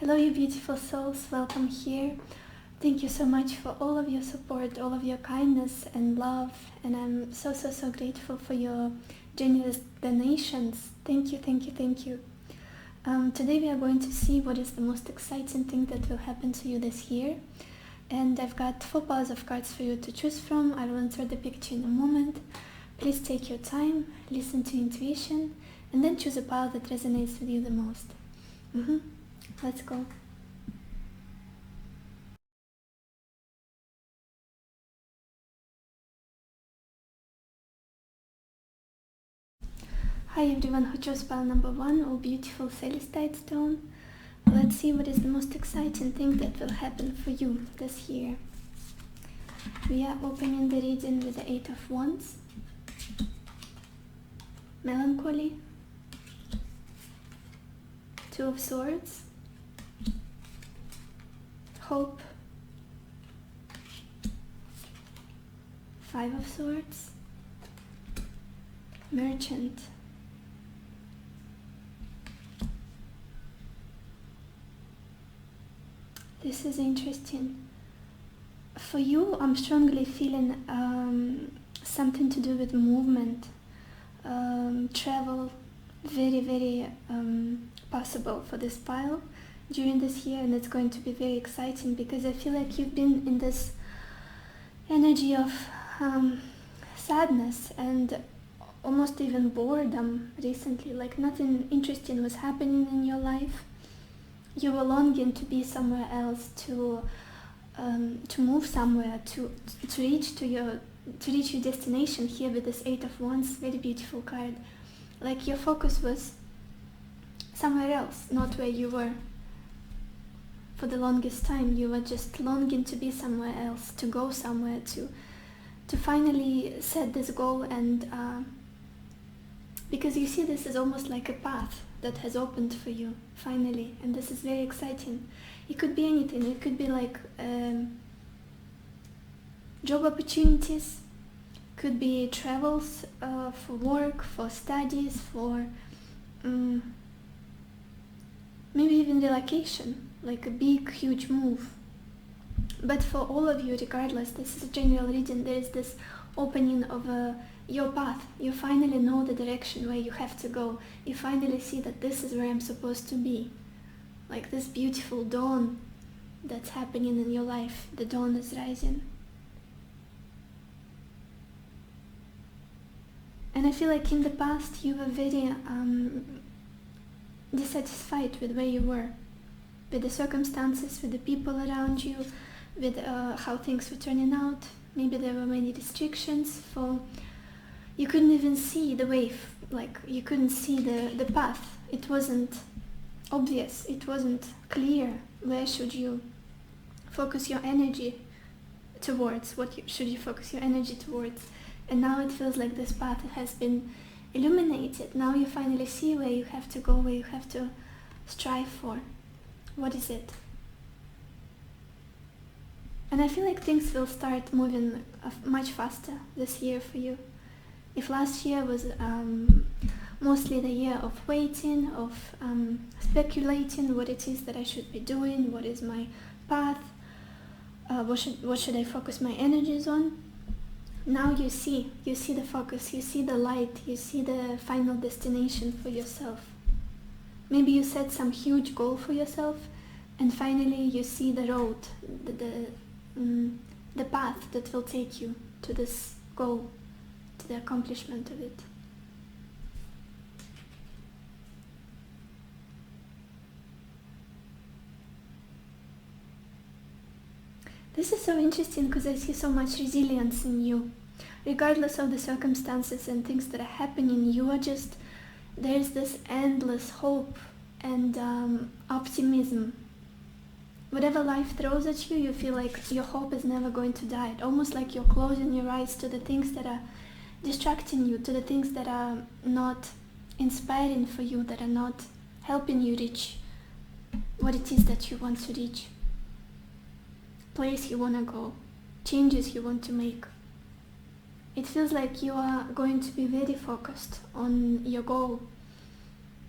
Hello, you beautiful souls. Welcome here. Thank you so much for all of your support, all of your kindness and love. And I'm so grateful for your generous donations. Thank you, thank you, thank you. Today we are going to see what is the most exciting thing that will happen to you this year. And I've got 4 piles of cards for you to choose from. I will insert the picture in a moment. Please take your time, listen to intuition, and then choose a pile that resonates with you the most. Let's go. Hi everyone who chose pile number 1, oh beautiful celestite stone. Let's see what is the most exciting thing that will happen for you this year. We are opening the reading with the 8 of Wands, Melancholy, 2 of Swords, Hope, 5 of Swords, Merchant, this is interesting. For you, I'm strongly feeling something to do with movement, travel, very possible for this pile during this year, and it's going to be very exciting because I feel like you've been in this energy of sadness and almost even boredom recently, like nothing interesting was happening in your life. You were longing to be somewhere else, to move somewhere, to reach your destination here with this 8 of Wands, very beautiful card. Like your focus was somewhere else, not where you were. For the longest time, you were just longing to be somewhere else, to go somewhere, to finally set this goal, and because you see this is almost like a path that has opened for you finally, and this is very exciting. It could be anything. It could be like job opportunities, could be travels for work, for studies, for maybe even relocation, like a big huge move. But for all of you, regardless, this is a general reading. There is this opening of your path. You finally know the direction where you have to go. You finally see that this is where I'm supposed to be. Like this beautiful dawn that's happening in your life. The dawn is rising. And I feel like in the past you were very dissatisfied with where you were, with the circumstances, with the people around you, with how things were turning out. Maybe there were many restrictions. You couldn't even see the way, like you couldn't see the path. It wasn't obvious, it wasn't clear. Where should you focus your energy towards? Should you focus your energy towards? And now it feels like this path has been illuminated. Now you finally see where you have to go, where you have to strive for. What is it? And I feel like things will start moving much faster this year for you. If last year was mostly the year of waiting, of speculating what it is that I should be doing, what is my path, what should I focus my energies on, now you see the focus, you see the light, you see the final destination for yourself. Maybe you set some huge goal for yourself, and finally you see the road, the path that will take you to this goal, to the accomplishment of it. This is so interesting because I see so much resilience in you. Regardless of the circumstances and things that are happening, there's this endless hope and optimism. Whatever life throws at you, you feel like your hope is never going to die. Almost like you're closing your eyes to the things that are distracting you, to the things that are not inspiring for you, that are not helping you reach what it is that you want to reach. Place you want to go, changes you want to make. It feels like you are going to be very focused on your goal,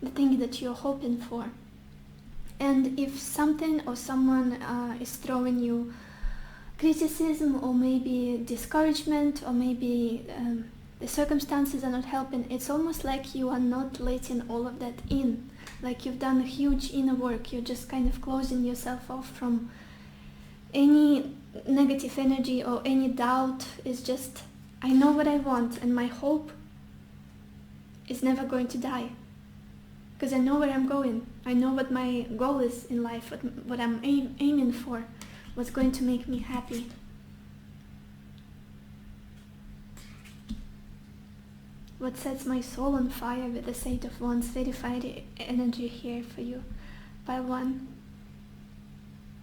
the thing that you're hoping for. And if something or someone is throwing you criticism or maybe discouragement, or maybe the circumstances are not helping, it's almost like you are not letting all of that in. Like you've done a huge inner work. You're just kind of closing yourself off from any negative energy or any doubt. Is just, I know what I want, and my hope is never going to die. Because I know where I'm going. I know what my goal is in life, what I'm aiming for, what's going to make me happy. What sets my soul on fire with the Eight of Wands, very fiery energy here for you, pile 1.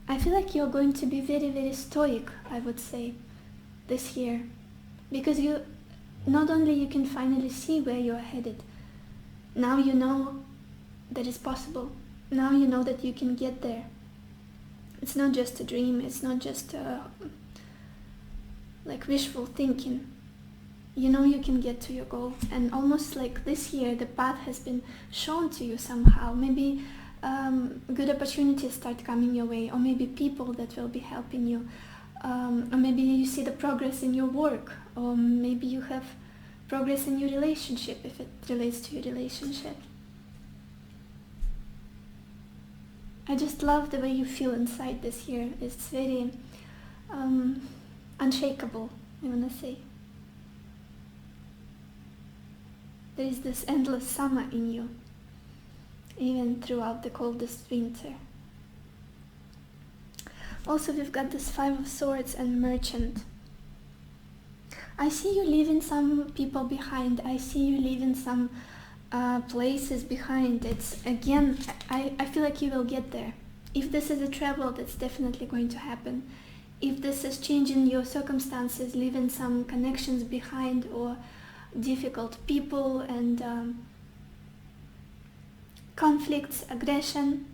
I feel like you're going to be very, very stoic, I would say, this year. Because you, not only you can finally see where you're headed, now you know that it's possible. Now you know that you can get there. It's not just a dream, it's not just like wishful thinking. You know you can get to your goal, and almost like this year the path has been shown to you somehow. Maybe good opportunities start coming your way, or maybe people that will be helping you, or maybe you see the progress in your work, or maybe you have progress in your relationship if it relates to your relationship. I just love the way you feel inside this year. It's very unshakable, I want to say. There is this endless summer in you, even throughout the coldest winter. Also, we've got this Five of Swords and Merchant. I see you leaving some people behind. I see you leaving some places behind. It's, again, I feel like you will get there. If this is a travel, that's definitely going to happen. If this is changing your circumstances, leaving some connections behind, or difficult people and conflicts, aggression,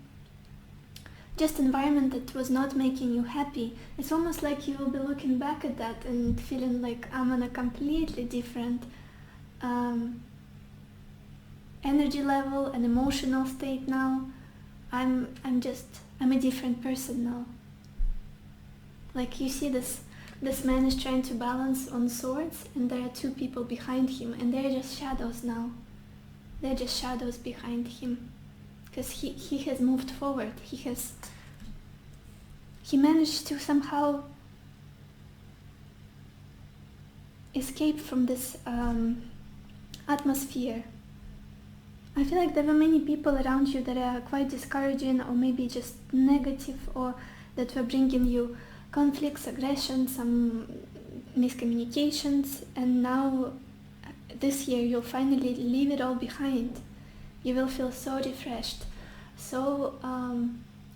just environment that was not making you happy, it's almost like you will be looking back at that and feeling like, I'm on a completely different energy level and emotional state now. I'm a different person now. Like you see this man is trying to balance on swords, and there are two people behind him, and they're just shadows now. They're just shadows behind him, because he has moved forward. He managed to somehow escape from this atmosphere. I feel like there were many people around you that are quite discouraging, or maybe just negative, or that were bringing you conflicts, aggression, some miscommunications, and now this year you'll finally leave it all behind. You will feel so refreshed, so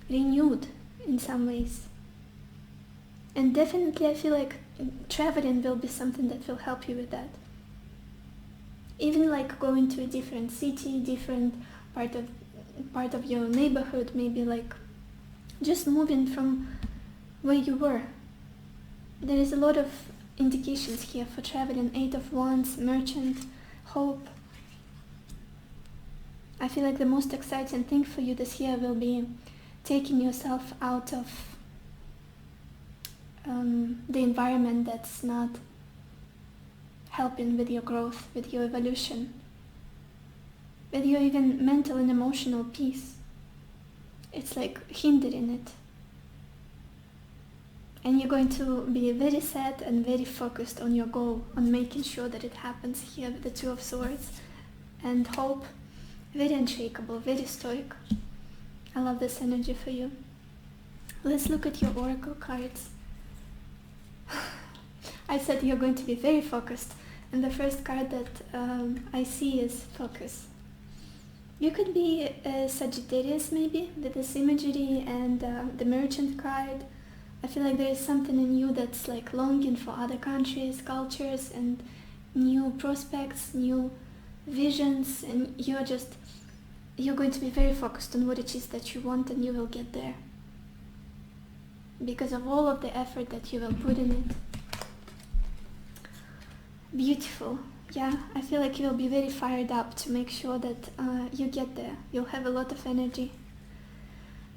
renewed in some ways. And definitely I feel like traveling will be something that will help you with that. Even like going to a different city, different part of your neighborhood, maybe like just moving from where you were. There is a lot of indications here for traveling. Eight of Wands, Merchant, Hope. I feel like the most exciting thing for you this year will be taking yourself out of the environment that's not helping with your growth, with your evolution, with your even mental and emotional peace. It's like hindering it. And you're going to be very sad and very focused on your goal, on making sure that it happens here with the Two of Swords. And Hope, very unshakable, very stoic. I love this energy for you. Let's look at your oracle cards. I said you're going to be very focused, and the first card that I see is focus. You could be a Sagittarius maybe, with this imagery and the Merchant card. I feel like there is something in you that's like longing for other countries, cultures, and new prospects, new visions, and you're going to be very focused on what it is that you want, and you will get there because of all of the effort that you will put in it. Beautiful. Yeah, I feel like you'll be very fired up to make sure that you get there. You'll have a lot of energy.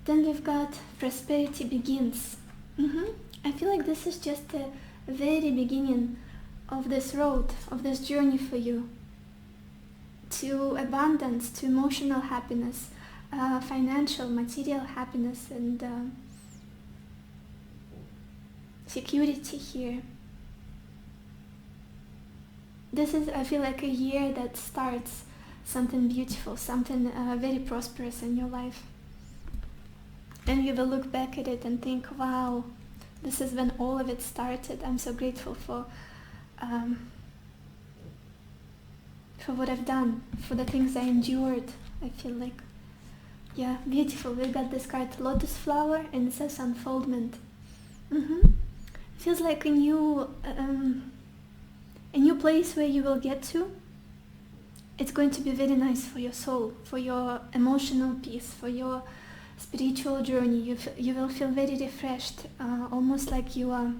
Then we've got prosperity begins. I feel like this is just the very beginning of this road, of this journey for you to abundance, to emotional happiness, financial, material happiness, and security here. This is, I feel like, a year that starts something beautiful, something very prosperous in your life. And you will look back at it and think, wow, this is when all of it started. I'm so grateful for what I've done, for the things I endured. I feel like, yeah, beautiful. We got this card, Lotus Flower, and it says unfoldment. Feels like a new place where you will get to. It's going to be very nice for your soul, for your emotional peace, for your spiritual journey. You will feel very refreshed, almost like you're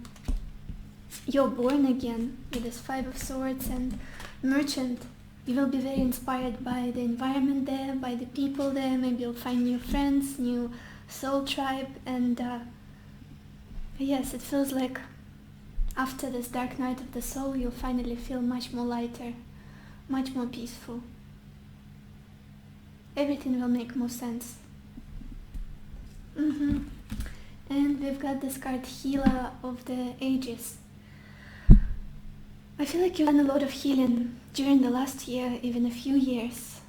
born again with this Five of Swords and Merchant. You will be very inspired by the environment there, by the people there. Maybe you'll find new friends, new soul tribe, and yes, it feels like after this dark night of the soul, you'll finally feel much more lighter, much more peaceful. Everything will make more sense. And we've got this card, Healer of the Ages. I feel like you've done a lot of healing during the last year, even a few years.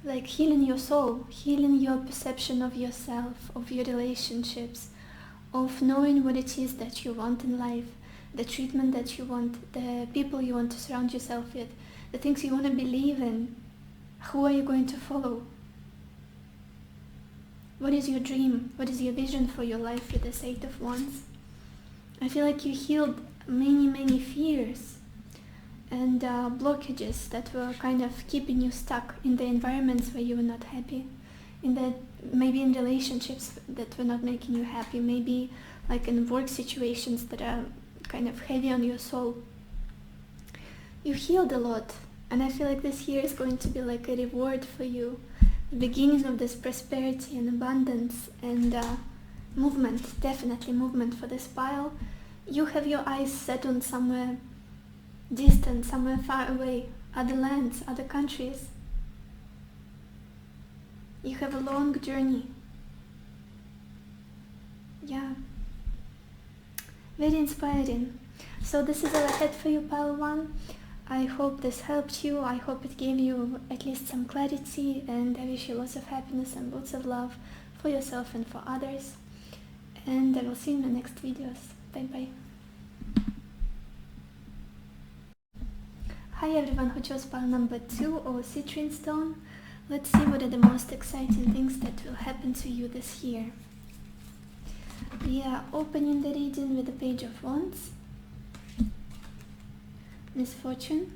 Like healing your soul, healing your perception of yourself, of your relationships, of knowing what it is that you want in life, the treatment that you want, the people you want to surround yourself with, the things you want to believe in. Who are you going to follow? What is your dream? What is your vision for your life with this Eight of Wands? I feel like you healed many fears and blockages that were kind of keeping you stuck in the environments where you were not happy, maybe in relationships that were not making you happy, maybe like in work situations that are kind of heavy on your soul. You healed a lot, and I feel like this year is going to be like a reward for you, the beginning of this prosperity and abundance and movement, definitely movement for this pile. You have your eyes set on somewhere distant, somewhere far away, other lands, other countries. You have a long journey. Yeah. Very inspiring. So this is all ahead for you, pile 1. I hope this helped you. I hope it gave you at least some clarity, and I wish you lots of happiness and lots of love for yourself and for others. And I will see you in the next videos. Bye bye. Hi everyone who chose pile number 2 or citrine stone. Let's see what are the most exciting things that will happen to you this year. We are opening the reading with the Page of Wands, Misfortune,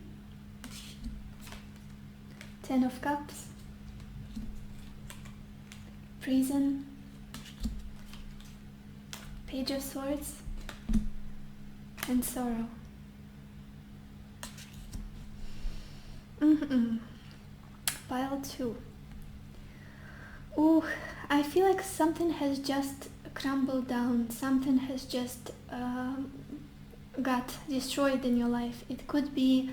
Ten of Cups, Prison, Page of Swords, and Sorrow. Pile 2. Oh, I feel like something has just crumbled down, something has just got destroyed in your life. It could be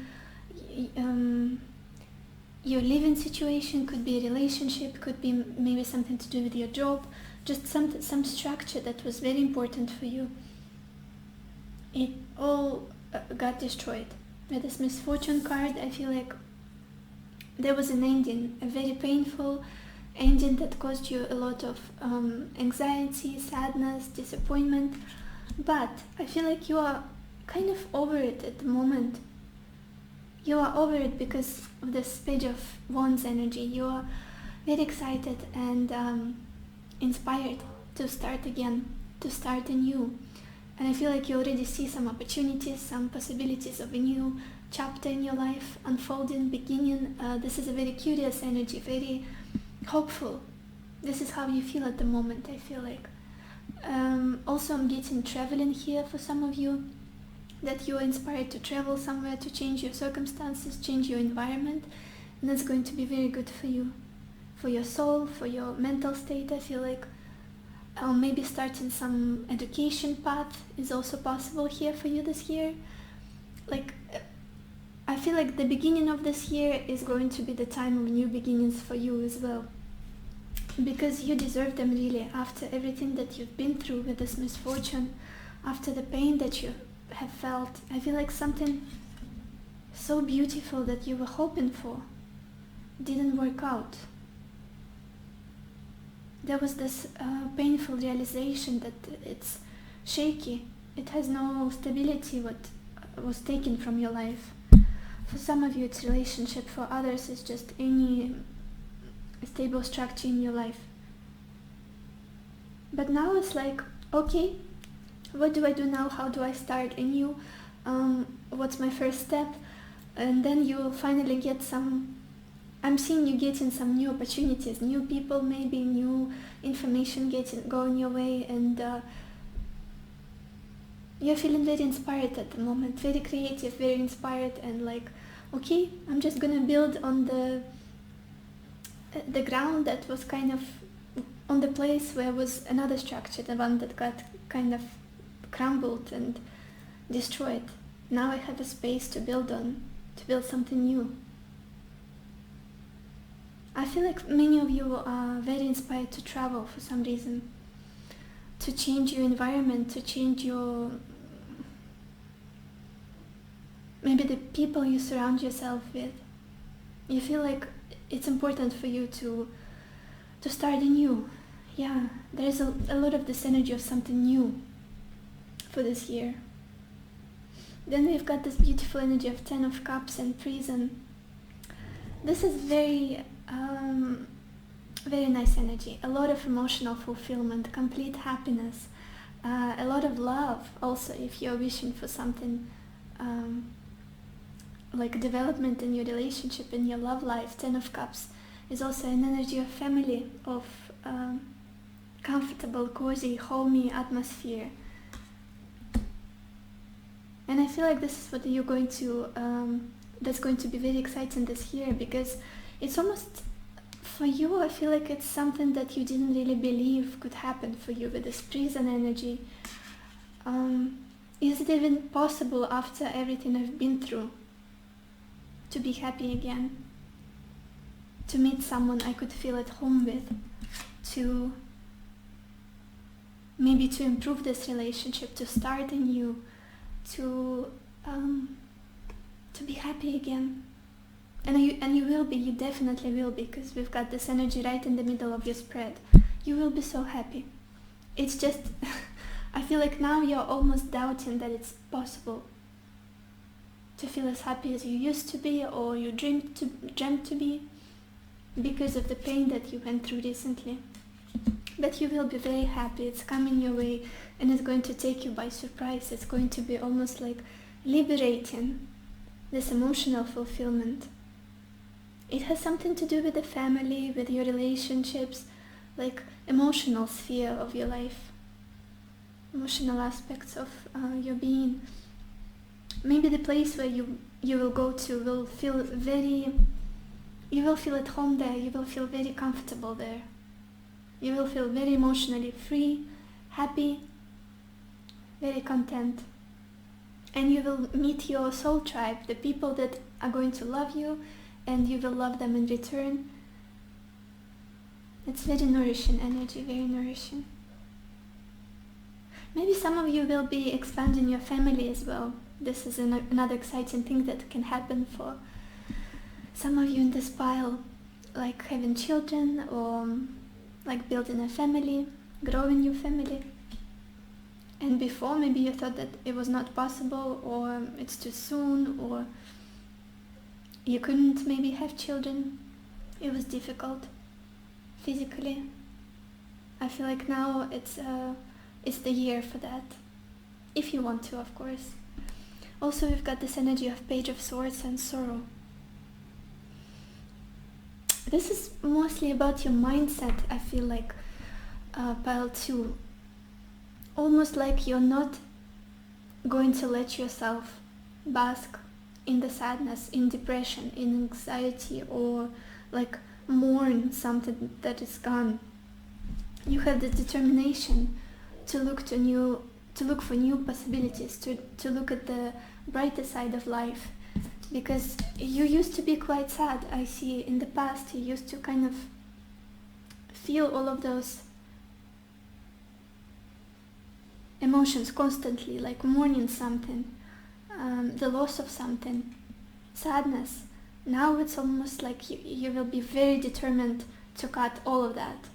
your living situation, could be a relationship, could be maybe something to do with your job, just some structure that was very important for you. It all got destroyed. With this Misfortune card, I feel like there was an ending, a very painful ending that caused you a lot of anxiety, sadness, disappointment, but I feel like you are kind of over it at the moment. You are over it because of this Page of Wands energy. You are very excited and inspired to start again, to start anew. And I feel like you already see some opportunities, some possibilities of a new chapter in your life unfolding, beginning. This is a very curious energy, very hopeful. This is how you feel at the moment, I feel like. Also, I'm getting traveling here for some of you, that you are inspired to travel somewhere, to change your circumstances, change your environment, and that's going to be very good for you, for your soul, for your mental state. I feel like maybe starting some education path is also possible here for you this year. Like, I feel like the beginning of this year is going to be the time of new beginnings for you as well, because you deserve them really, after everything that you've been through with this misfortune, after the pain that you have felt. I feel like something so beautiful that you were hoping for didn't work out. There was this painful realization that it's shaky, it has no stability, what was taken from your life. For some of you it's relationship, for others it's just any stable structure in your life. But now it's like, okay, what do I do now? How do I start anew? What's my first step? And then you will finally get some, I'm seeing you getting some new opportunities, new people, maybe new information going your way, and you're feeling very inspired at the moment, very creative, very inspired, and like, okay, I'm just gonna build on the ground that was kind of on the place where was another structure, the one that got kind of crumbled and destroyed. Now I have a space to build on, to build something new. I feel like many of you are very inspired to travel for some reason, to change your environment, to change your, maybe the people you surround yourself with. You feel like it's important for you to start anew. Yeah, there's a lot of this energy of something new for this year. Then we've got this beautiful energy of 10 of Cups and prison. This is very nice energy. A lot of emotional fulfillment, complete happiness, a lot of love also, if you're wishing for something like development in your relationship, in your love life. 10 of Cups is also an energy of family, of comfortable, cozy, homey atmosphere. And I feel like this is what you're going to, that's going to be very exciting this year, because it's almost, for you, I feel like it's something that you didn't really believe could happen for you with this prison energy. Is it even possible after everything I've been through to be happy again? To meet someone I could feel at home with, to maybe to improve this relationship, to start anew, to be happy again. And you will be, you definitely will be, because we've got this energy right in the middle of your spread. You will be so happy. It's just, I feel like now you're almost doubting that it's possible to feel as happy as you used to be, or you dreamt to be, because of the pain that you went through recently. But you will be very happy. It's coming your way, and it's going to take you by surprise. It's going to be almost like liberating, this emotional fulfillment. It has something to do with the family, with your relationships, like emotional sphere of your life, emotional aspects of your being. Maybe the place where you will go to will feel you will feel at home there, you will feel very comfortable there. You will feel very emotionally free, happy, very content. And you will meet your soul tribe, the people that are going to love you, and you will love them in return. It's very nourishing energy, very nourishing. Maybe some of you will be expanding your family as well. This is another exciting thing that can happen for some of you in this pile, like having children, or like building a family, growing your family. And before, maybe you thought that it was not possible, or it's too soon, or you couldn't maybe have children. It was difficult physically. I feel like now it's the year for that, if you want to, of course. Also, we've got this energy of Page of Swords and sorrow. This is mostly about your mindset, I feel like, pile 2. Almost like you're not going to let yourself bask in the sadness, in depression, in anxiety, or like mourn something that is gone. You have the determination to look for new possibilities, to look at the brighter side of life. Because you used to be quite sad. I see in the past you used to kind of feel all of those emotions constantly, like mourning something, the loss of something, sadness. Now it's almost like you will be very determined to cut all of that.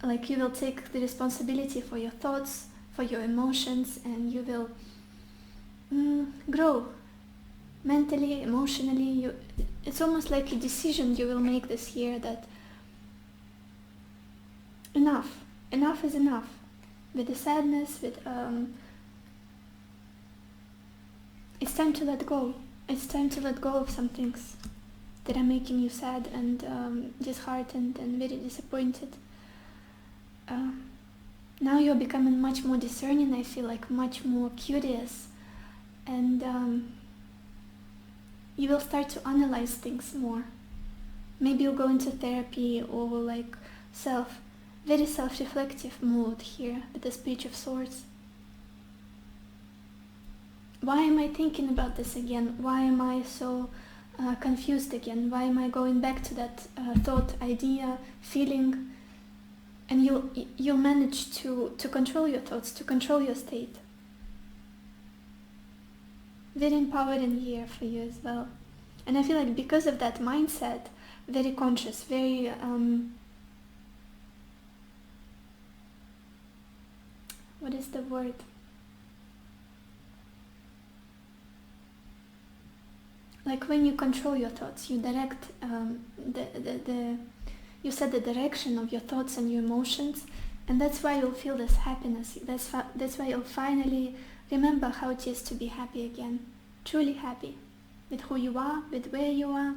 Like you will take the responsibility for your thoughts, for your emotions, and you will grow mentally, emotionally. It's almost like a decision you will make this year that enough is enough. With the sadness, it's time to let go. It's time to let go of some things that are making you sad and disheartened and very disappointed. Now you're becoming much more discerning, I feel like, much more curious, and you will start to analyze things more. Maybe you'll go into therapy or like very self-reflective mode here with the Page of Swords. Why am I thinking about this again? Why am I so confused again? Why am I going back to that thought, idea, feeling? And you'll manage to control your thoughts, to control your state. Very empowering year for you as well. And I feel like because of that mindset, very conscious, very what is the word? Like when you control your thoughts, you direct you set the direction of your thoughts and your emotions, and that's why you'll feel this happiness. That's why you'll finally remember how it is to be happy again, truly happy with who you are, with where you are,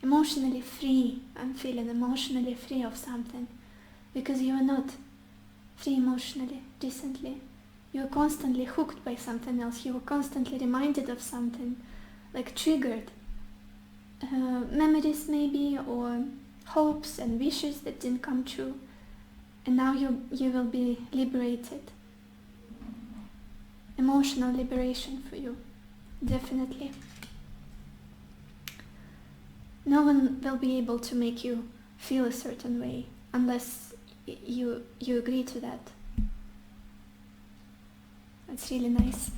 emotionally free. I'm feeling emotionally free of something, because you are not free emotionally recently. You are constantly hooked by something else. You are constantly reminded of something, like triggered memories maybe, or hopes and wishes that didn't come true, and now you will be liberated. Emotional liberation for you, definitely. No one will be able to make you feel a certain way unless you agree to that. That's really nice.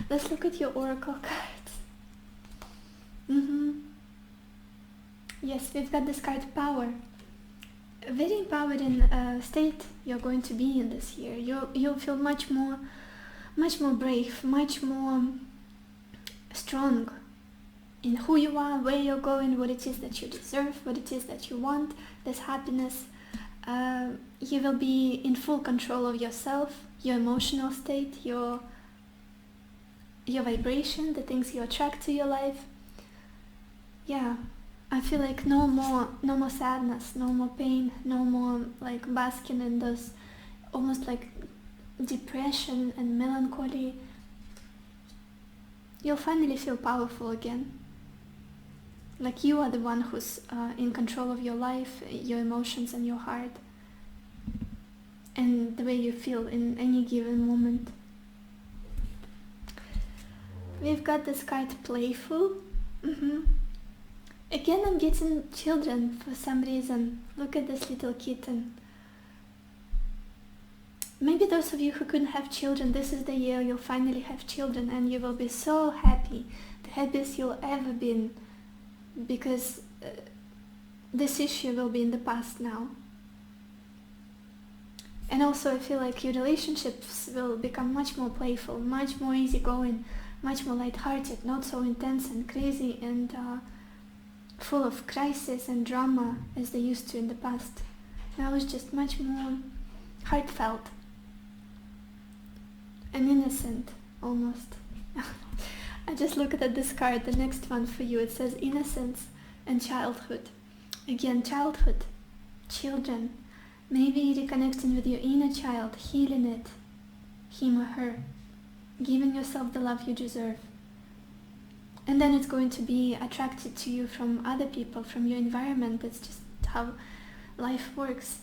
Let's look at your oracle cards. Yes, we've got this card, Power. A very empowering state you're going to be in this year. You'll feel much more brave, much more strong in who you are, where you're going, what it is that you deserve, what it is that you want, this happiness. You will be in full control of yourself, your emotional state, your vibration, the things you attract to your life. Yeah, I feel like no more sadness, no more pain, no more like basking in those almost like depression and melancholy. You'll finally feel powerful again. Like you are the one who's in control of your life, your emotions and your heart, and the way you feel in any given moment. We've got this card, Playful. Again, I'm getting children for some reason. Look at this little kitten. Maybe those of you who couldn't have children, this is the year you'll finally have children, and you will be so happy, the happiest you'll ever been, because this issue will be in the past now. And also I feel like your relationships will become much more playful, much more easygoing, much more lighthearted, not so intense and crazy and full of crisis and drama as they used to in the past. Now it's just much more heartfelt and innocent, almost. I just looked at this card, the next one for you. It says innocence and childhood. Again, childhood, children. Maybe reconnecting with your inner child, healing it, him or her, giving yourself the love you deserve. And then it's going to be attracted to you from other people, from your environment. That's just how life works.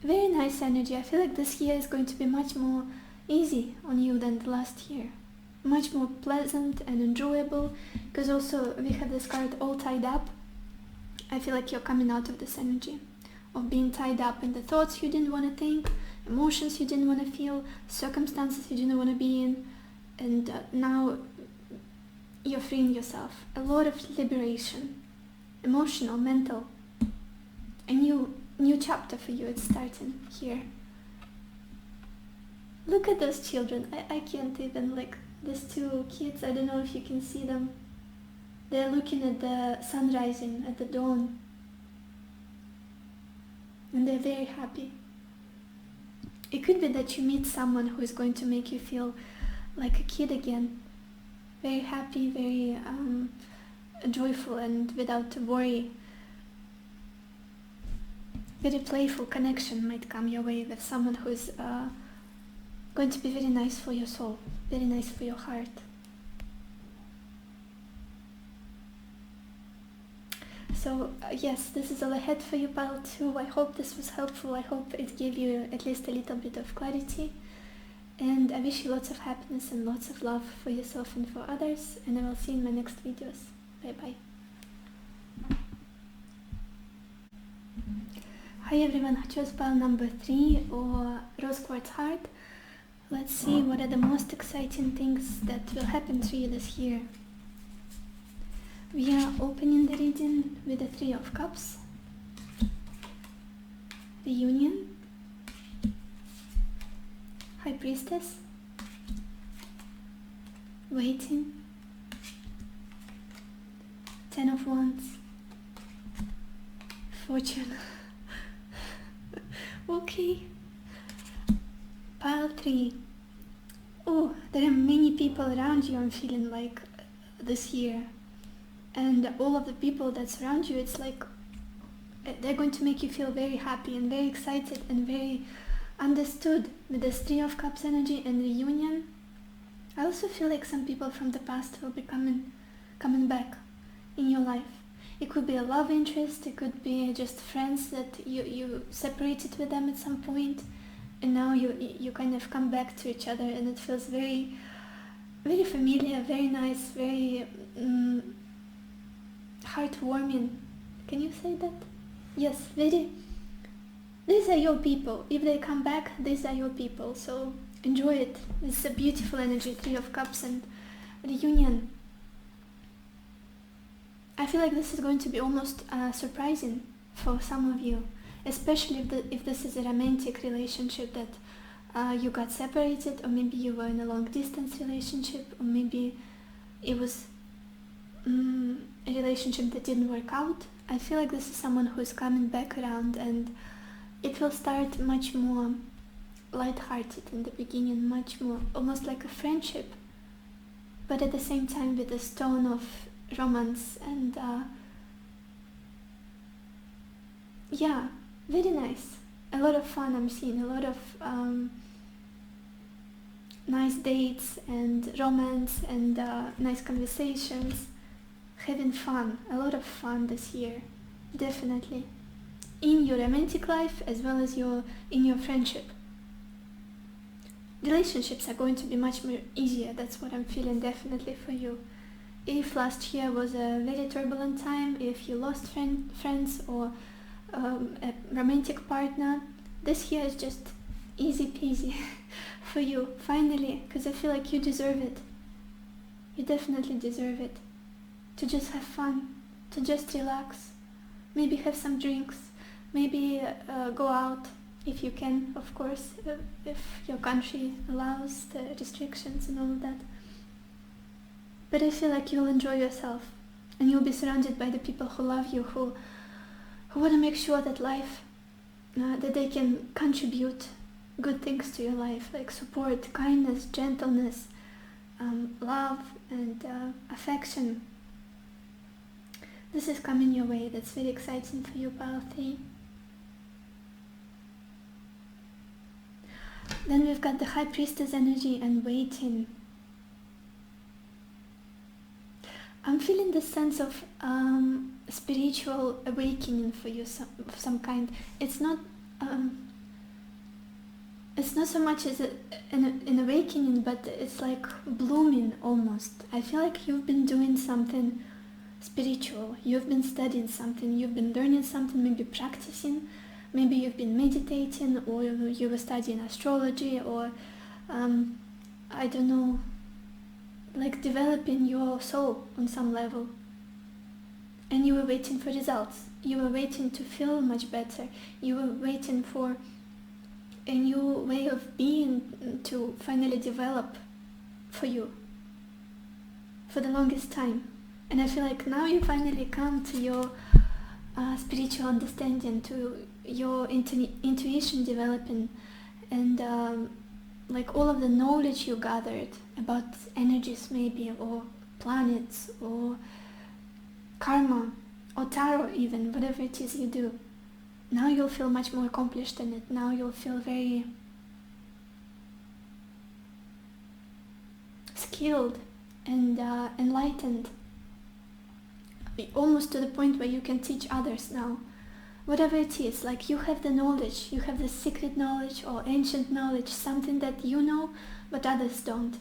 Very nice energy. I feel like this year is going to be much more easy on you than the last year. Much more pleasant and enjoyable, because also we have this card all tied up. I feel like you're coming out of this energy of being tied up in the thoughts you didn't want to think, emotions you didn't want to feel, circumstances you didn't want to be in, and now you're freeing yourself. A lot of liberation, emotional, mental. A new chapter for you. It's starting here. Look at those children. I can't even, like, these two kids, I don't know if you can see them. They're looking at the sun rising, at the dawn. And they're very happy. It could be that you meet someone who is going to make you feel like a kid again. Very happy, very joyful, and without worry. Very playful connection might come your way with someone who is going to be very nice for your soul, very nice for your heart. So yes, this is all ahead for you, pile 2. I hope this was helpful. I hope it gave you at least a little bit of clarity. And I wish you lots of happiness and lots of love for yourself and for others. And I will see you in my next videos. Bye bye. Hi everyone, I chose pile number 3, or Rose Quartz Heart. Let's see what are the most exciting things that will happen to you this year. We are opening the reading with the 3 of Cups, the Union, High Priestess, Waiting, 10 of Wands, Fortune. Okay. Pile 3. Oh, there are many people around you, I'm feeling like, this year. And all of the people that surround you, it's like they're going to make you feel very happy and very excited and very understood with this 3 of Cups energy and the Union. I also feel like some people from the past will be coming back in your life. It could be a love interest, it could be just friends that you separated with them at some point, and now you kind of come back to each other, and it feels very, very familiar, very nice, very heartwarming. Can you say that? Yes, very. These are your people. If they come back, these are your people. So enjoy it. It's a beautiful energy, 3 of Cups and reunion. I feel like this is going to be almost surprising for some of you, especially if this is a romantic relationship that you got separated, or maybe you were in a long distance relationship, or maybe it was a relationship that didn't work out. I feel like this is someone who is coming back around, and it will start much more light-hearted in the beginning, much more almost like a friendship, but at the same time with this tone of romance and yeah, very nice. A lot of fun I'm seeing, a lot of nice dates and romance and nice conversations, having fun, a lot of fun this year, definitely, in your romantic life as well as in your friendship. Relationships are going to be much more easier, that's what I'm feeling definitely for you. If last year was a very turbulent time, if you lost friends or a romantic partner, this year is just easy peasy for you, finally, because I feel like you deserve it. You definitely deserve it. To just have fun, to just relax, maybe have some drinks, maybe go out if you can, of course, if your country allows the restrictions and all of that. But I feel like you'll enjoy yourself, and you'll be surrounded by the people who love you, who want to make sure that life, that they can contribute good things to your life, like support, kindness, gentleness, love, and affection. This is coming your way. That's very exciting for you, pile 3. Then we've got the High Priestess energy and Waiting. I'm feeling the sense of spiritual awakening for you, of some kind. It's not so much as an awakening, but it's like blooming almost. I feel like you've been doing something spiritual. You've been studying something. You've been learning something, maybe practicing. Maybe you've been meditating, or you were studying astrology, or I don't know, like developing your soul on some level. And you were waiting for results. You were waiting to feel much better. You were waiting for a new way of being to finally develop for you for the longest time. And I feel like now you finally come to your spiritual understanding, to your intuition developing, and like all of the knowledge you gathered about energies maybe, or planets, or karma, or tarot even, whatever it is you do. Now you'll feel much more accomplished in it. Now you'll feel very skilled and enlightened, almost to the point where you can teach others now. Whatever it is, like you have the knowledge, you have the secret knowledge or ancient knowledge, something that you know but others don't.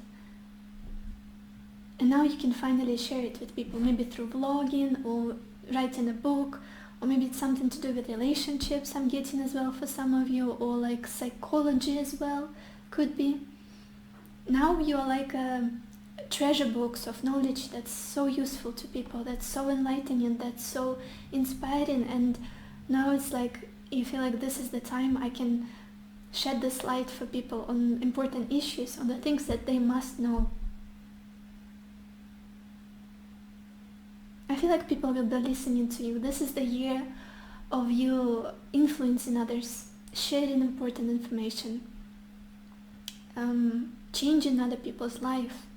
And now you can finally share it with people, maybe through vlogging or writing a book, or maybe it's something to do with relationships I'm getting as well for some of you, or like psychology as well, could be. Now you are like a treasure box of knowledge that's so useful to people, that's so enlightening, that's so inspiring, and now it's like you feel like this is the time I can shed this light for people on important issues, on the things that they must know. I feel like people will be listening to you. This is the year of you influencing others, sharing important information, changing other people's life.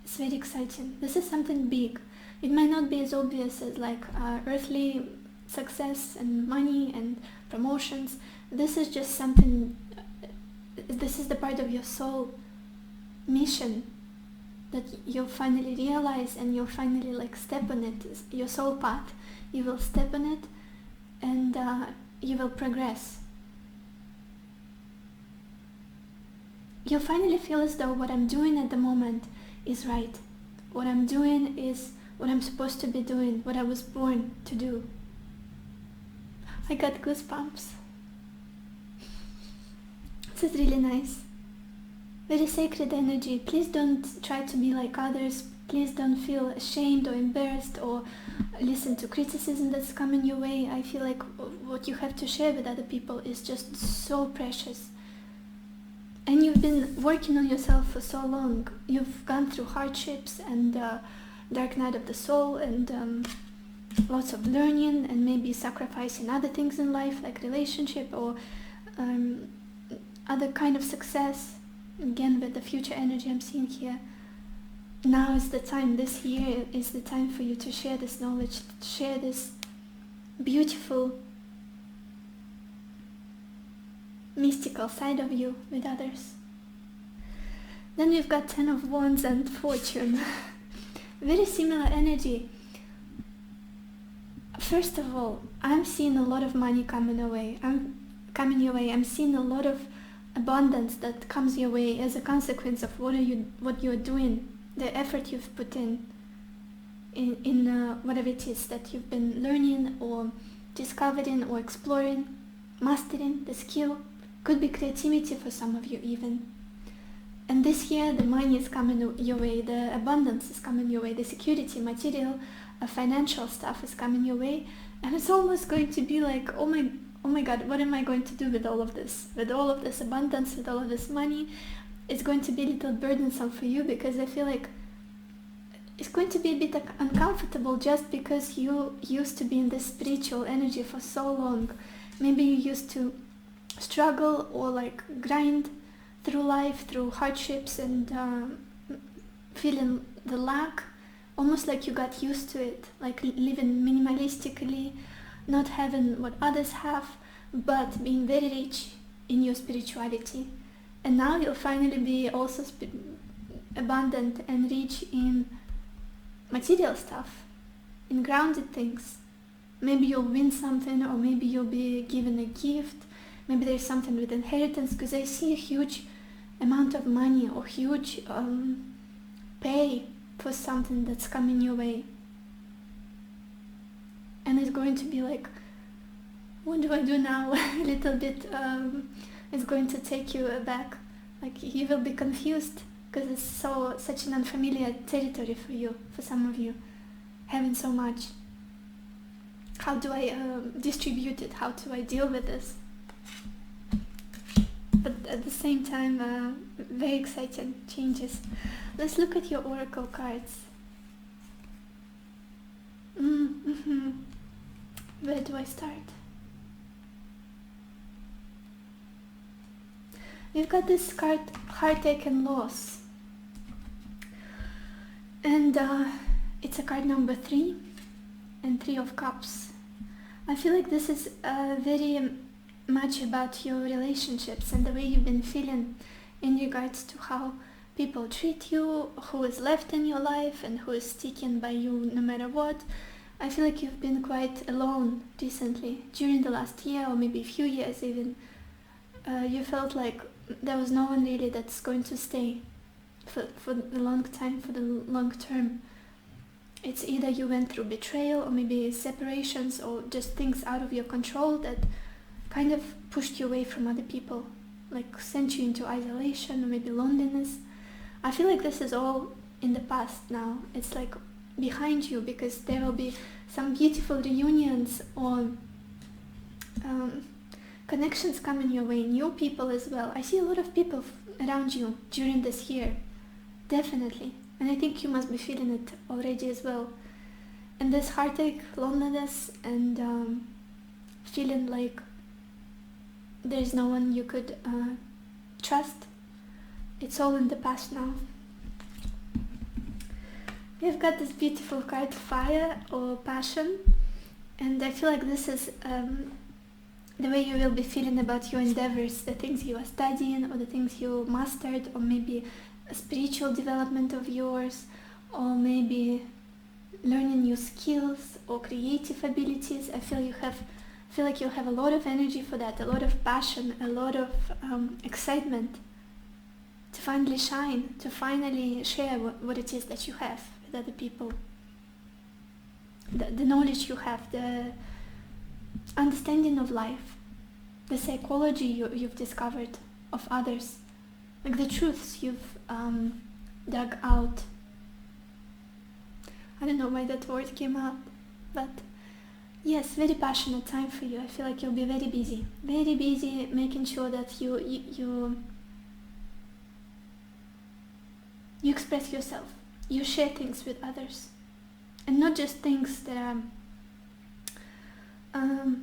It's very exciting. This is something big. It might not be as obvious as like earthly success and money and promotions. This is just something, this is the part of your soul mission that you'll finally realize, and you'll finally like step on it, your soul path. You will step on it, and you will progress. You'll finally feel as though what I'm doing at the moment is right. What I'm doing is what I'm supposed to be doing, what I was born to do. I got goosebumps. This is really nice. Very sacred energy. Please don't try to be like others. Please don't feel ashamed or embarrassed or listen to criticism that's coming your way. I feel like what you have to share with other people is just so precious. And you've been working on yourself for so long. You've gone through hardships and dark night of the soul, and lots of learning, and maybe sacrificing other things in life like relationship or other kind of success. Again, with the future energy I'm seeing here. Now is the time, this year is the time for you to share this knowledge, share this beautiful, mystical side of you with others. Then we've got 10 of Wands and Fortune. Very similar energy. First of all, I'm seeing a lot of money coming your way. I'm seeing a lot of abundance that comes your way as a consequence of what you're doing, the effort you've put in whatever it is that you've been learning or discovering or exploring, mastering the skill. Could be creativity for some of you even. And this year the money is coming your way, the abundance is coming your way, the security, material, financial stuff is coming your way, and it's almost going to be like, oh my god, what am I going to do with all of this? With all of this abundance, with all of this money? It's going to be a little burdensome for you, because I feel like it's going to be a bit uncomfortable just because you used to be in this spiritual energy for so long. Maybe you used to struggle or like grind through life, through hardships, and feeling the lack, almost like you got used to it, like living minimalistically, not having what others have, but being very rich in your spirituality. And now you'll finally be also abundant and rich in material stuff, in grounded things. Maybe you'll win something, or maybe you'll be given a gift. Maybe there's something with inheritance, because I see a huge amount of money or huge pay for something that's coming your way. And it's going to be like, what do I do now? A little bit, it's going to take you aback. Like, you will be confused, because it's such an unfamiliar territory for you, for some of you, having so much. How do I distribute it? How do I deal with this? But at the same time, very exciting changes. Let's look at your oracle cards. Where do I start? We've got this card, heartache and loss. And it's a card number 3 and 3 of Cups. I feel like this is very much about your relationships and the way you've been feeling in regards to how people treat you, who is left in your life and who is sticking by you no matter what. I feel like you've been quite alone recently, during the last year or maybe a few years even. You felt like there was no one really that's going to stay for the long time, for the long term. It's either you went through betrayal or maybe separations or just things out of your control that kind of pushed you away from other people, like sent you into isolation or maybe loneliness. I feel like this is all in the past now. It's like behind you, because there will be some beautiful reunions or connections coming your way, new people as well. I see a lot of people around you during this year, definitely. And I think you must be feeling it already as well. And this heartache, loneliness, and feeling like there's no one you could trust, it's all in the past now. We've got this beautiful card, fire or passion. And I feel like this is the way you will be feeling about your endeavors, the things you are studying or the things you mastered, or maybe a spiritual development of yours, or maybe learning new skills or creative abilities. I feel like you have a lot of energy for that, a lot of passion, a lot of excitement to finally shine, to finally share what it is that you have with other people. The knowledge you have, the understanding of life, the psychology you've discovered of others, like the truths you've dug out. I don't know why that word came up, but yes, very passionate time for you. I feel like you'll be very busy making sure that you express yourself, you share things with others, and not just things that are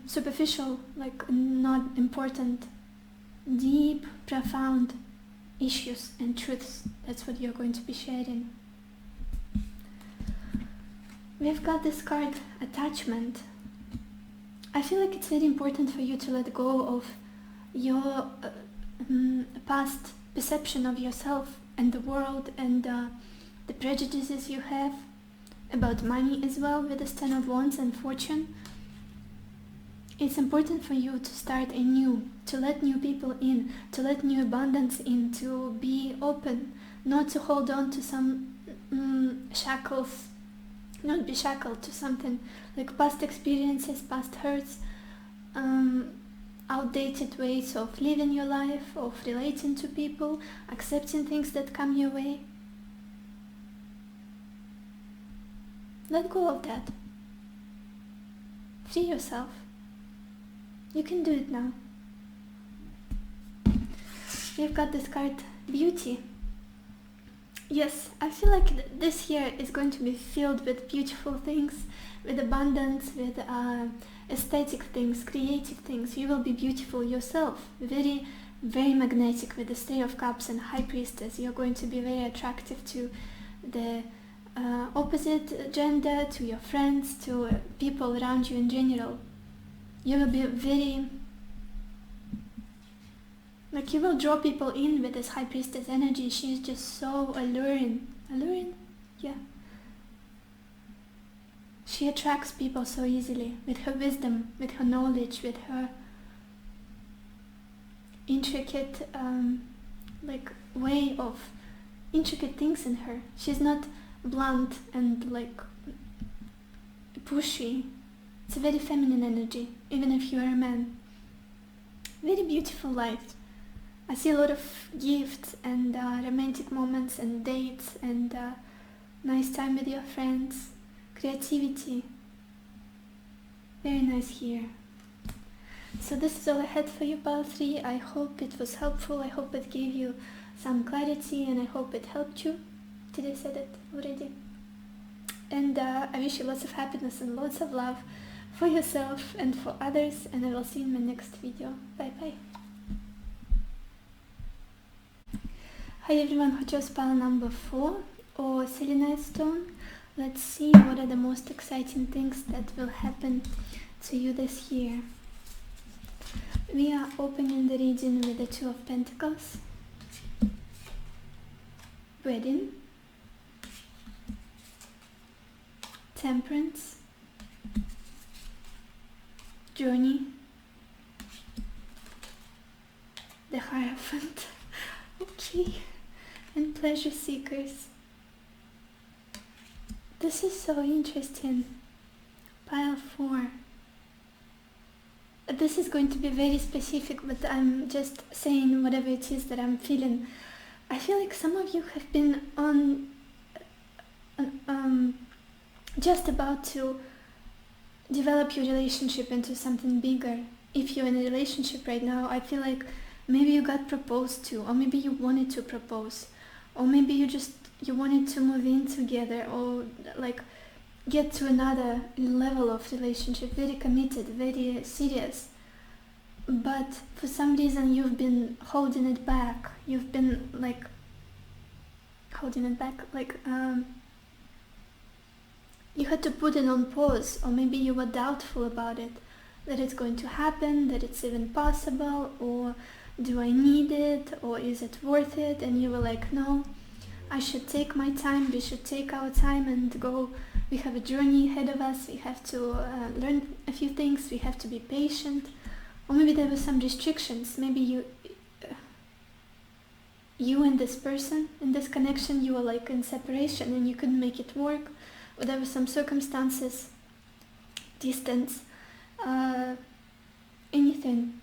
superficial, like not important, deep, profound issues and truths. That's what you're going to be sharing. We've got this card, attachment. I feel like it's very important for you to let go of your past perception of yourself and the world, and the prejudices you have about money as well, with the 10 of Wands and fortune. It's important for you to start anew, to let new people in, to let new abundance in, to be open, not to hold on to some shackles, not be shackled to something like past experiences, past hurts, outdated ways of living your life, of relating to people, accepting things that come your way. Let go of that. Free yourself. You can do it now. We've got this card, beauty. Yes, I feel like this year is going to be filled with beautiful things, with abundance, with aesthetic things, creative things. You will be beautiful yourself, very, very magnetic with the State of Cups and High Priestess. You're going to be very attractive to the opposite gender, to your friends, to people around you in general. You will be very, like, you will draw people in with this High Priestess energy. She is just so alluring. Alluring? Yeah. She attracts people so easily with her wisdom, with her knowledge, with her intricate way of intricate things in her. She's not blunt and like pushy. It's a very feminine energy, even if you are a man. Very beautiful life. I see a lot of gifts and romantic moments and dates and nice time with your friends, creativity. Very nice here. So this is all I had for you, Pile 3. I hope it was helpful. I hope it gave you some clarity, and I hope it helped you. Did I say that already? And I wish you lots of happiness and lots of love for yourself and for others, and I will see you in my next video. Bye bye. Hi everyone who chose pile number 4 or selenite stone. Let's see what are the most exciting things that will happen to you this year. We are opening the reading with the Two of Pentacles, Wedding, Temperance, Journey, the Hierophant, okay, and Pleasure Seekers. This is so interesting. Pile 4. This is going to be very specific, but I'm just saying whatever it is that I'm feeling. I feel like some of you have been on just about to develop your relationship into something bigger. If you're in a relationship right now, I feel like maybe you got proposed to, or maybe you wanted to propose, or maybe you wanted to move in together, or like get to another level of relationship, very committed, very serious. But for some reason you've been holding it back. You've been like holding it back, like you had to put it on pause, or maybe you were doubtful about it, that it's going to happen, that it's even possible, or do I need it, or is it worth it? And you were like, no, I should take my time, we should take our time and go. We have a journey ahead of us, we have to learn a few things, we have to be patient. Or maybe there were some restrictions. Maybe you and this person, in this connection, you were like in separation and you couldn't make it work. Or there were some circumstances, distance, anything.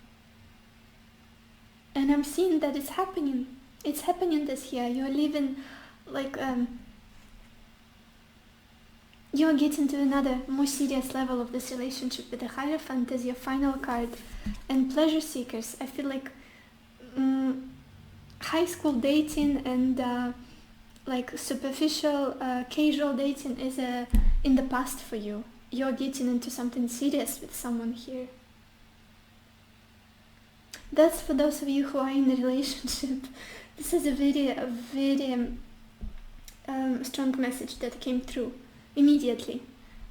And I'm seeing that it's happening. It's happening this year. You're living like you're getting to another more serious level of this relationship with the Hierophant as your final card. And Pleasure Seekers, I feel like high school dating and like superficial casual dating is in the past for you. You're getting into something serious with someone here. That's for those of you who are in a relationship. This is a very strong message that came through immediately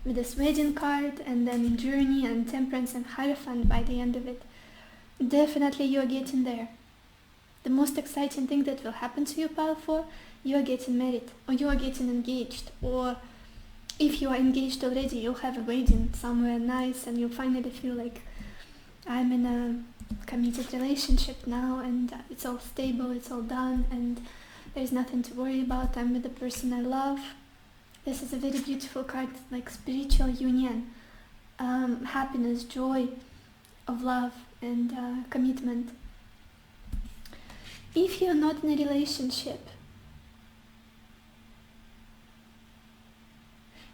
with this Wedding card, and then Journey and Temperance and Hierophant by the end of it. Definitely you're getting there. The most exciting thing that will happen to you, Pile 4, you are getting married, or you are getting engaged, or if you are engaged already, you'll have a wedding somewhere nice and you'll finally feel like, I'm in a committed relationship now, and it's all stable, it's all done, and there's nothing to worry about. I'm with the person I love. This is a very beautiful card, like spiritual union, happiness, joy of love, and commitment. If you're not in a relationship,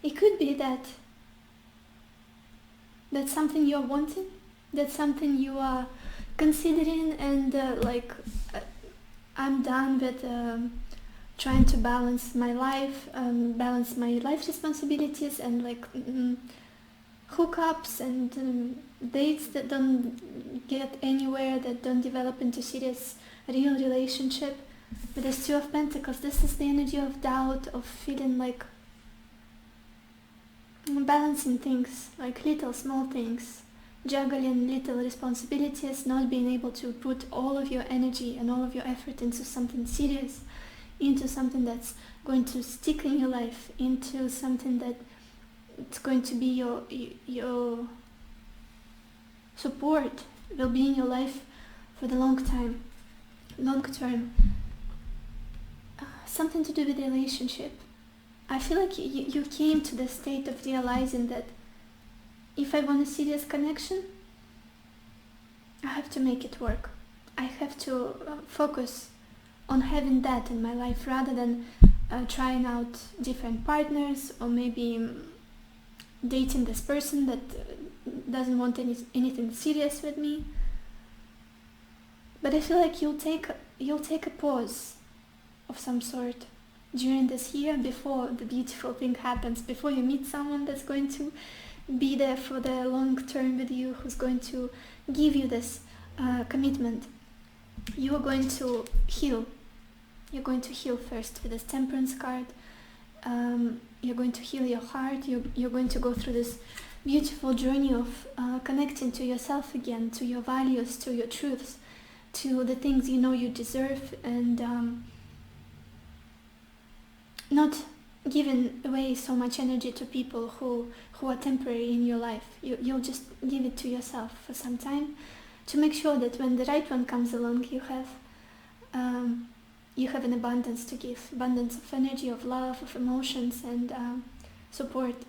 it could be that that's something you're wanting, that's something you are considering, and I'm done with trying to balance my life, balance my life responsibilities, and like hookups and dates that don't get anywhere, that don't develop into serious real relationship. With this Two of Pentacles, this is the energy of doubt, of feeling like balancing things, like little small things, juggling little responsibilities, not being able to put all of your energy and all of your effort into something serious, into something that's going to stick in your life, into something that it's going to be your support, will be in your life for the long term. Something to do with relationship. I feel like you came to the state of realizing that if I want a serious connection, I have to make it work. I have to focus on having that in my life rather than trying out different partners, or maybe dating this person that doesn't want anything serious with me. But I feel like you'll take a pause of some sort during this year before the beautiful thing happens, before you meet someone that's going to be there for the long term with you, who's going to give you this commitment. You are going to heal. You're going to heal first with this Temperance card. You're going to heal your heart. You're going to go through this beautiful journey of connecting to yourself again, to your values, to your truths, to the things you know you deserve, and not giving away so much energy to people who are temporary in your life. You'll just give it to yourself for some time to make sure that when the right one comes along, you have an abundance to give, abundance of energy, of love, of emotions, and support.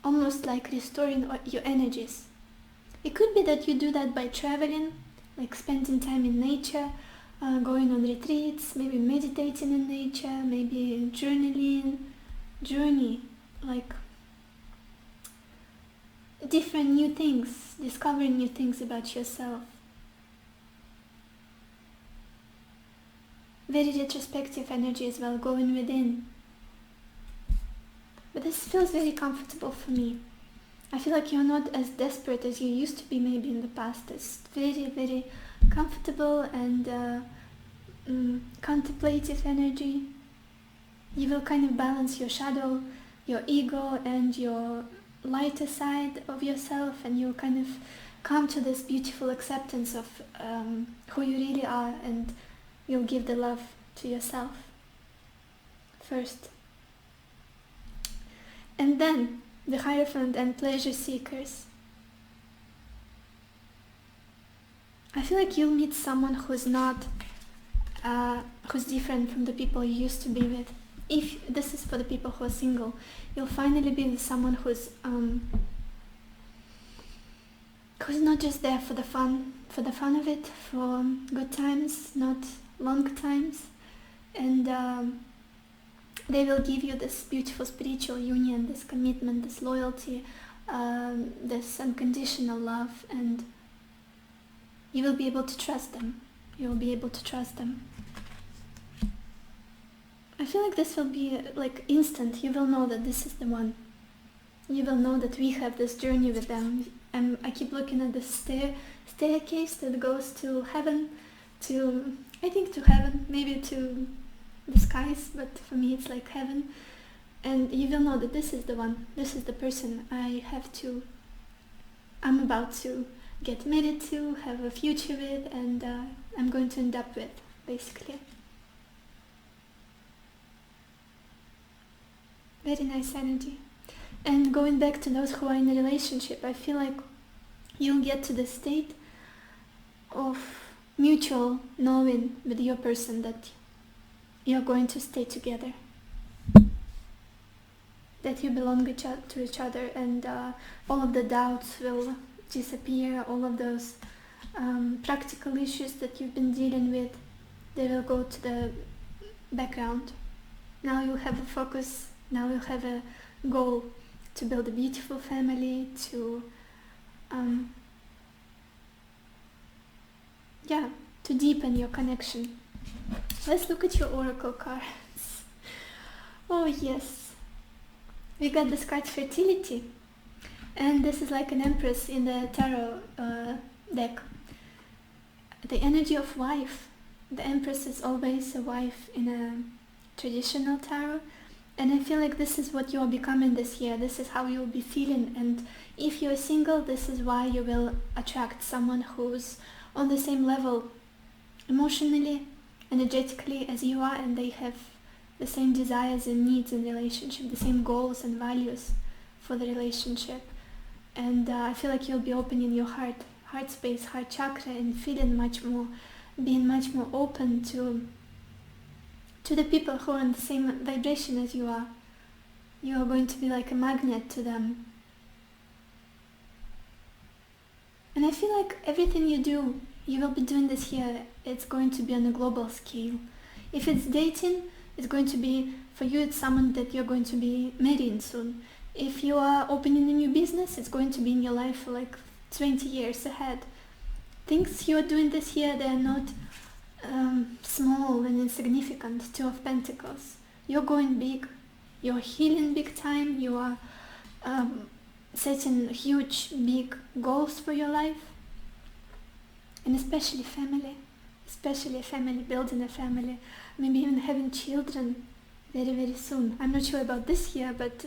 Almost like restoring your energies. It could be that you do that by traveling, like spending time in nature, going on retreats, maybe meditating in nature, maybe journey, like different new things, discovering new things about yourself. Very retrospective energy as well, going within. But this feels very comfortable for me. I feel like you're not as desperate as you used to be maybe in the past. It's very, very comfortable and contemplative energy. You will kind of balance your shadow, your ego, and your lighter side of yourself, and you'll kind of come to this beautiful acceptance of who you really are, and you'll give the love to yourself first. And then the Hierophant and Pleasure Seekers. I feel like you'll meet someone who's different from the people you used to be with. If this is for the people who are single, you'll finally be with someone who's not just there for the fun of it, for good times, not long times, and they will give you this beautiful spiritual union, this commitment, this loyalty, this unconditional love, and you will be able to trust them. You will be able to trust them. I feel like this will be like instant. You will know that this is the one. You will know that we have this journey with them. I keep looking at the staircase that goes to heaven, to heaven, maybe to the skies, but for me it's like heaven. And you will know that this is the one. This is the person I'm about to get married to, have a future with, and I'm going to end up with, basically. Very nice energy. And going back to those who are in a relationship, I feel like you'll get to the state of mutual knowing with your person that you're going to stay together, that you belong to each other, and all of the doubts will disappear. All of those practical issues that you've been dealing with, they will go to the background. Now you have a focus, now you have a goal to build a beautiful family, to deepen your connection. Let's look at your oracle cards. Oh yes, we got this card Fertility, and this is like an empress in the tarot deck. The energy of wife. The empress is always a wife in a traditional tarot, and I feel like this is what you are becoming this year. This is how you'll be feeling, and if you're single, this is why you will attract someone who's on the same level emotionally, energetically as you are, and they have the same desires and needs in the relationship, the same goals and values for the relationship. And I feel like you'll be opening your heart space, heart chakra, and feeling much more, being much more open to the people who are in the same vibration as you are. You are going to be like a magnet to them. And I feel like everything you do, you will be doing this here, it's going to be on a global scale. If it's dating, it's going to be, for you, it's someone that you're going to be marrying soon. If you are opening a new business, it's going to be in your life for like 20 years ahead. Things you're doing this year, they're not small and insignificant. Two of Pentacles. You're going big. You're healing big time. You are setting huge, big goals for your life. And especially family. Especially a family, building a family. Maybe even having children very, very soon. I'm not sure about this year, but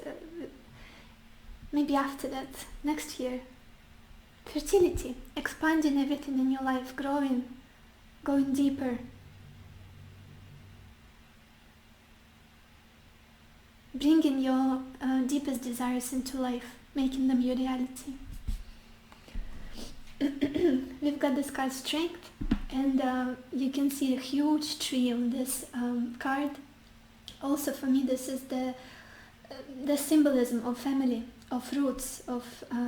maybe after that, next year. Fertility, expanding everything in your life, growing, going deeper. Bringing your deepest desires into life, making them your reality. We've got this card Strength, and you can see a huge tree on this card. Also for me, this is the symbolism of family, of roots, of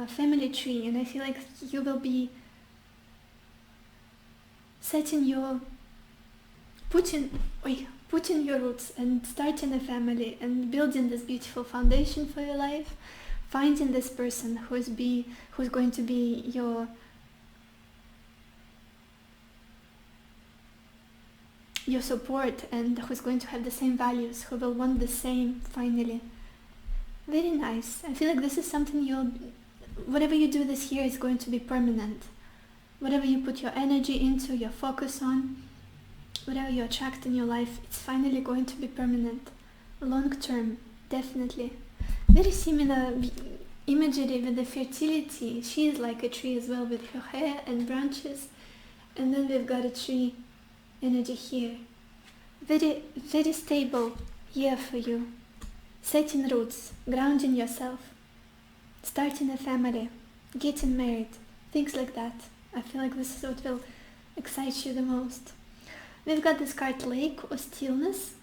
family tree, and I feel like you will be setting your, putting your roots and starting a family and building this beautiful foundation for your life, finding this person who's going to be your support, and who's going to have the same values, who will want the same finally. Very nice. I feel like this is something whatever you do this year is going to be permanent. Whatever you put your energy into, your focus on, whatever you attract in your life, it's finally going to be permanent. Long term, definitely. Very similar imagery with the fertility. She is like a tree as well, with her hair and branches. And then we've got a tree energy here. Very, very stable year for you. Setting roots, grounding yourself, starting a family, getting married, things like that. I feel like this is what will excite you the most. We've got this card Lake or Stillness.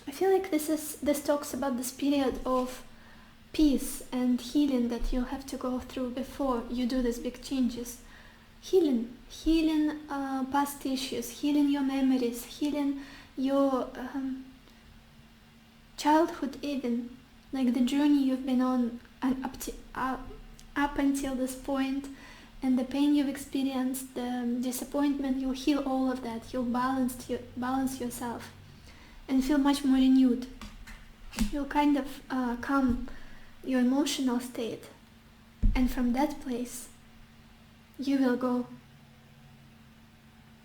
I feel like this talks about this period of peace and healing that you'll have to go through before you do these big changes. Healing past issues, healing your memories, healing your childhood, even like the journey you've been on up until this point, and the pain you've experienced, the disappointment. You'll heal all of that. You'll balance yourself and feel much more renewed. You'll kind of calm your emotional state, and from that place you will go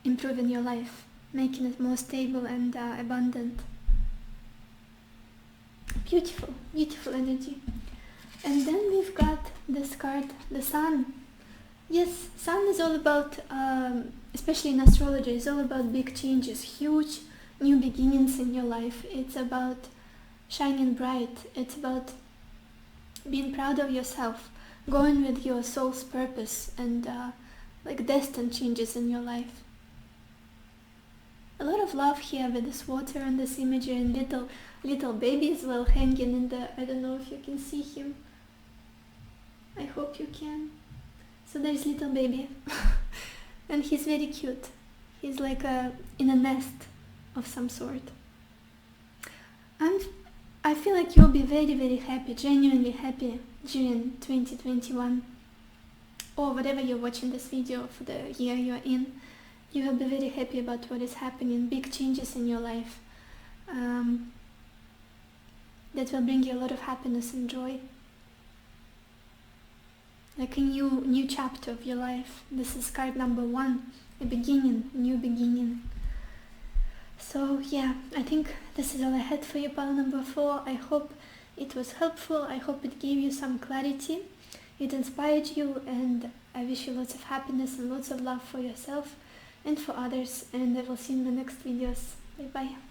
improving your life, making it more stable and abundant. Beautiful, beautiful energy. And then we've got this card, the Sun. Yes, Sun is all about, especially in astrology, it's all about big changes, huge new beginnings in your life. It's about shining bright. It's about being proud of yourself, going with your soul's purpose, and like destined changes in your life. A lot of love here with this water and this imagery, and little baby as well hanging in the, I don't know if you can see him. I hope you can. So there's little baby and he's very cute. He's like in a nest of some sort. I feel like you'll be very, very happy, genuinely happy during 2021, or whatever you're watching this video for the year you're in. You will be very happy about what is happening, big changes in your life that will bring you a lot of happiness and joy. Like a new chapter of your life. This is card number 1, a beginning, new beginning. So yeah, I think this is all I had for you, pile number 4. I hope it was helpful. I hope it gave you some clarity. It inspired you, and I wish you lots of happiness and lots of love for yourself and for others, and I will see you in the next videos. Bye bye.